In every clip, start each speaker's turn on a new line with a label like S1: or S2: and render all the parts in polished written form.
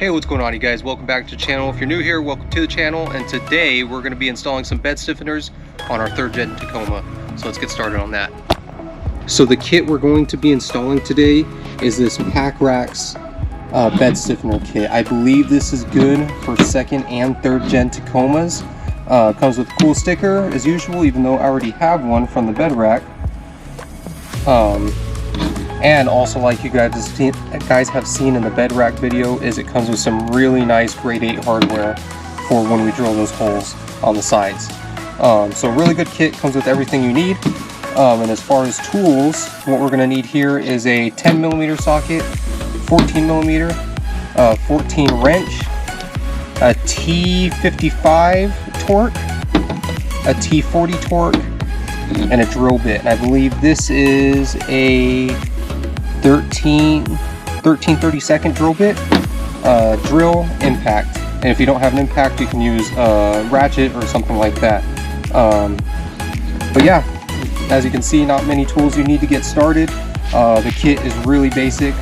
S1: Hey, what's going on, you guys? Welcome back to the channel. If you're new here, welcome to the channel. And today we're going to be installing some bed stiffeners on our 3rd gen Tacoma. So let's get started on that. So the kit we're going to be installing today is this PAKRAX bed stiffener kit. I believe this is good for 2nd and 3rd gen Tacomas. Comes with a cool sticker as usual, even though I already have one from the bed rack. And also, like you guys have seen in the bed rack video, is it comes with some really nice grade 8 hardware for when we drill those holes on the sides. So really good kit, comes with everything you need. And as far as tools, what we're going to need here is a 10mm socket, 14mm, 14 wrench, a T55 torque, a T40 torque, and a drill bit. And I believe this is a 13/32 drill bit, drill, impact. And if you don't have an impact, you can use a ratchet or something like that. But yeah, as you can see, not many tools you need to get started. The kit is really basic.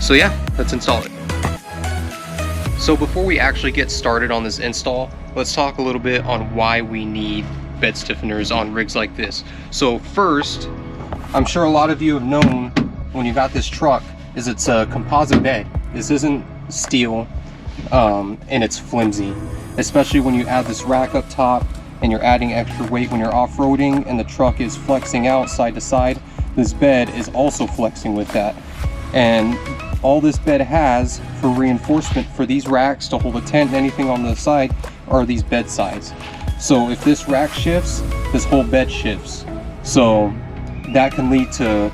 S1: So yeah, let's install it. So before we actually get started on this install, let's talk a little bit on why we need bed stiffeners on rigs like this. So first, I'm sure a lot of you have known when you got this truck is it's a composite bed. This isn't steel, and it's flimsy, especially when you add this rack up top and you're adding extra weight when you're off-roading and the truck is flexing out side to side. This bed is also flexing with that, and all this bed has for reinforcement for these racks to hold a tent and anything on the side are these bed sides. So if this rack shifts, this whole bed shifts. So that can lead to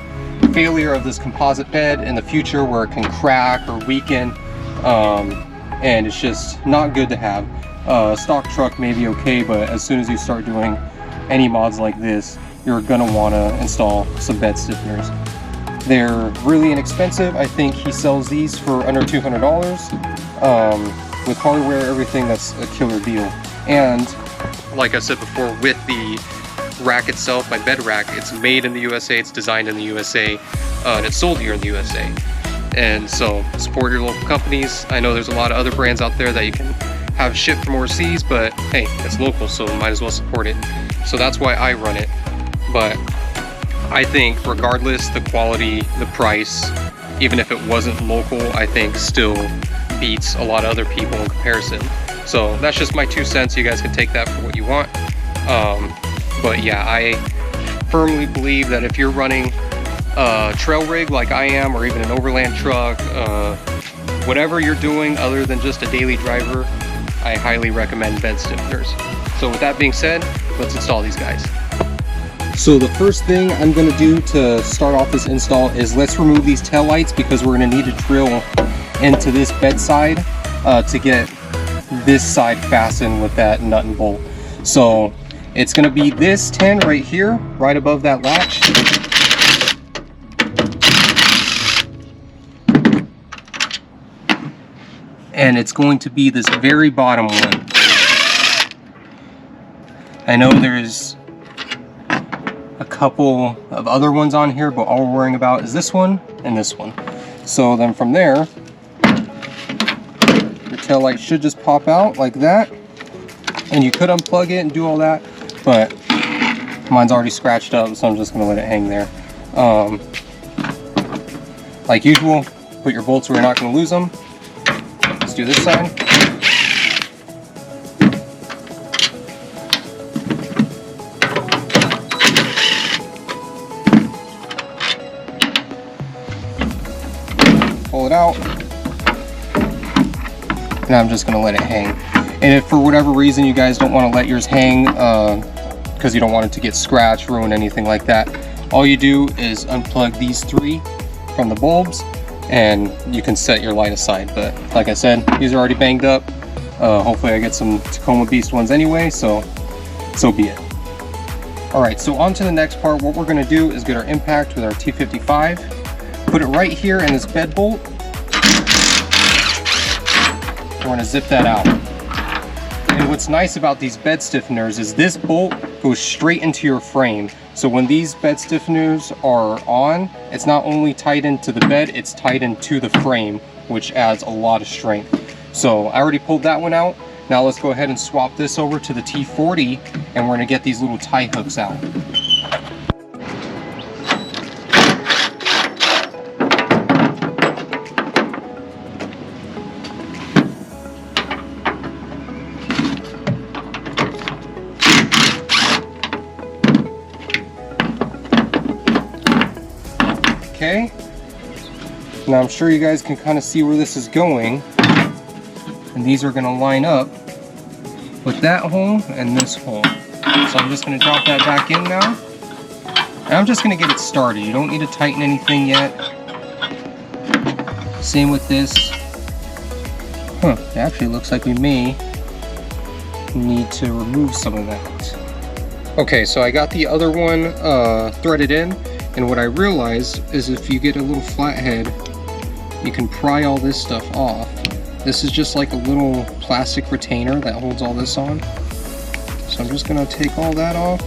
S1: failure of this composite bed in the future, where it can crack or weaken, and it's just not good to have. A stock truck may be okay, but as soon as you start doing any mods like this, you're gonna want to install some bed stiffeners. They're really inexpensive. I think he sells these for under $200. With hardware, everything, that's a killer deal. And like I said before, with the rack itself, my bed rack, it's made in the USA, it's designed in the USA, and it's sold here in the USA. And so support your local companies. I know there's a lot of other brands out there that you can have shipped from overseas, but hey, it's local, so might as well support it. So that's why I run it. But I think regardless, the quality, the price, even if it wasn't local, I think still beats a lot of other people in comparison. So that's just my 2 cents. You guys can take that for what you want. But yeah, I firmly believe that if you're running a trail rig like I am, or even an overland truck, whatever you're doing other than just a daily driver, I highly recommend bed stiffeners. So with that being said, let's install these guys. So the first thing I'm going to do to start off this install is let's remove these tail lights, because we're going to need to drill into this bed side to get this side fastened with that nut and bolt. So it's going to be this 10 right here, right above that latch. And it's going to be this very bottom one. I know there's a couple of other ones on here, but all we're worrying about is this one and this one. So then from there, your tail light should just pop out like that. And you could unplug it and do all that, but mine's already scratched up, so I'm just going to let it hang there. Like usual, put your bolts where you're not going to lose them. Let's do this side. Pull it out. And I'm just going to let it hang. And if for whatever reason you guys don't want to let yours hang, because you don't want it to get scratched, ruin, anything like that, all you do is unplug these 3 from the bulbs and you can set your light aside. But like I said, these are already banged up. Hopefully I get some Tacoma Beast ones anyway, so be it. Alright, so on to the next part. What we're going to do is get our impact with our T55, put it right here in this bed bolt. We're going to zip that out. And what's nice about these bed stiffeners is this bolt goes straight into your frame. So when these bed stiffeners are on, it's not only tied into the bed, it's tied into the frame which adds a lot of strength. So I already pulled that one out. Now let's go ahead and swap this over to the T40, and we're gonna get these little tie hooks out. Okay, now I'm sure you guys can kind of see where this is going, and these are going to line up with that hole and this hole. So I'm just going to drop that back in now, and I'm just going to get it started. You don't need to tighten anything yet. Same with this. It actually looks like we may need to remove some of that. Okay, so I got the other one threaded in. And what I realized is if you get a little flathead, you can pry all this stuff off. This is just like a little plastic retainer that holds all this on. So I'm just gonna take all that off.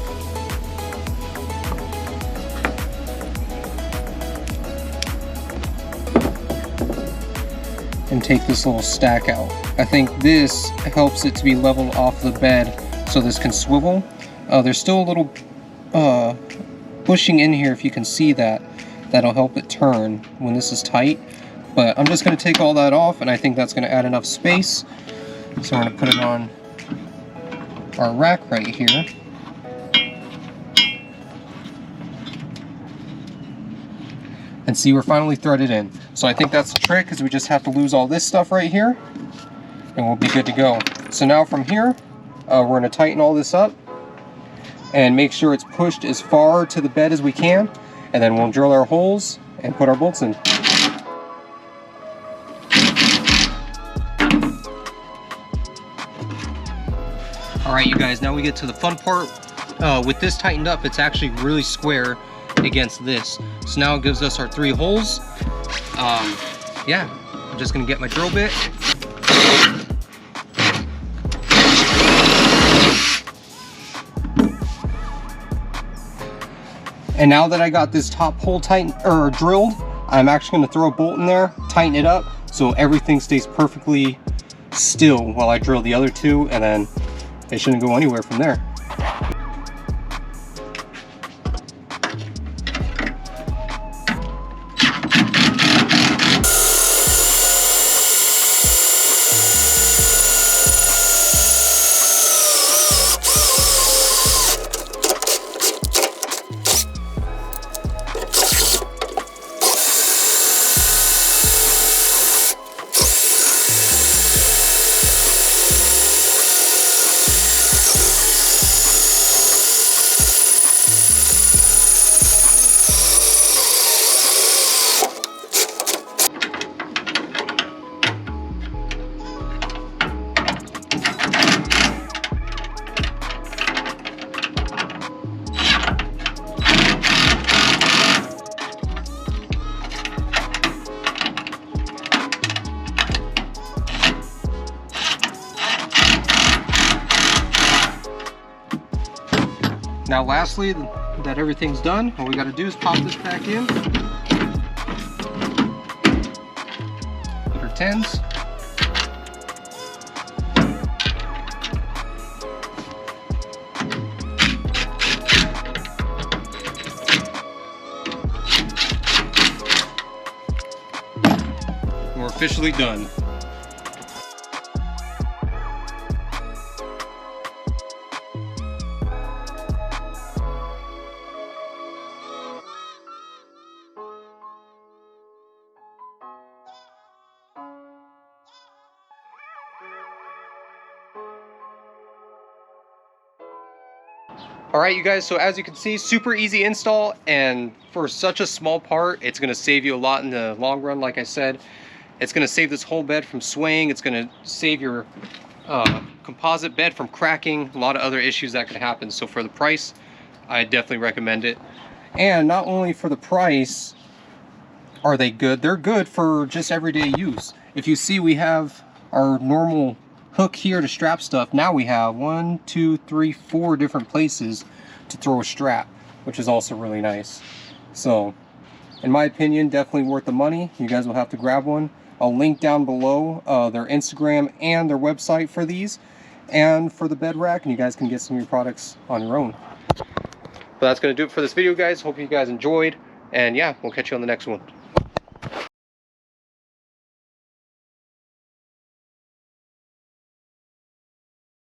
S1: And take this little stack out. I think this helps it to be leveled off the bed so this can swivel. There's still a little bushing in here, if you can see that. That'll help it turn when this is tight. But I'm just going to take all that off, and I think that's going to add enough space. So we're going to put it on our rack right here. And see, we're finally threaded in. So I think that's the trick, is we just have to lose all this stuff right here, and we'll be good to go. So now from here, we're going to tighten all this up and make sure it's pushed as far to the bed as we can, and then we'll drill our holes and put our bolts in. Alright you guys, now we get to the fun part. With this tightened up, it's actually really square against this. So now it gives us our 3 holes. Yeah, I'm just gonna get my drill bit. And now that I got this top hole drilled, I'm actually going to throw a bolt in there, tighten it up, so everything stays perfectly still while I drill the other 2, and then it shouldn't go anywhere from there. Now lastly, that everything's done, all we got to do is pop this back in. Put our 10s. We're officially done. Alright you guys, so as you can see, super easy install, and for such a small part, it's going to save you a lot in the long run. Like I said, it's going to save this whole bed from swaying, it's going to save your composite bed from cracking, a lot of other issues that could happen. So for the price, I definitely recommend it. And not only for the price are they good, they're good for just everyday use. If you see, we have our normal hook here to strap stuff. Now we have 1, 2, 3, 4 different places to throw a strap, which is also really nice. So in my opinion, definitely worth the money. You guys will have to grab one. I'll link down below their Instagram and their website for these and for the bed rack, and you guys can get some of your products on your own. But that's going to do it for this video, guys. Hope you guys enjoyed, and yeah, we'll catch you on the next one.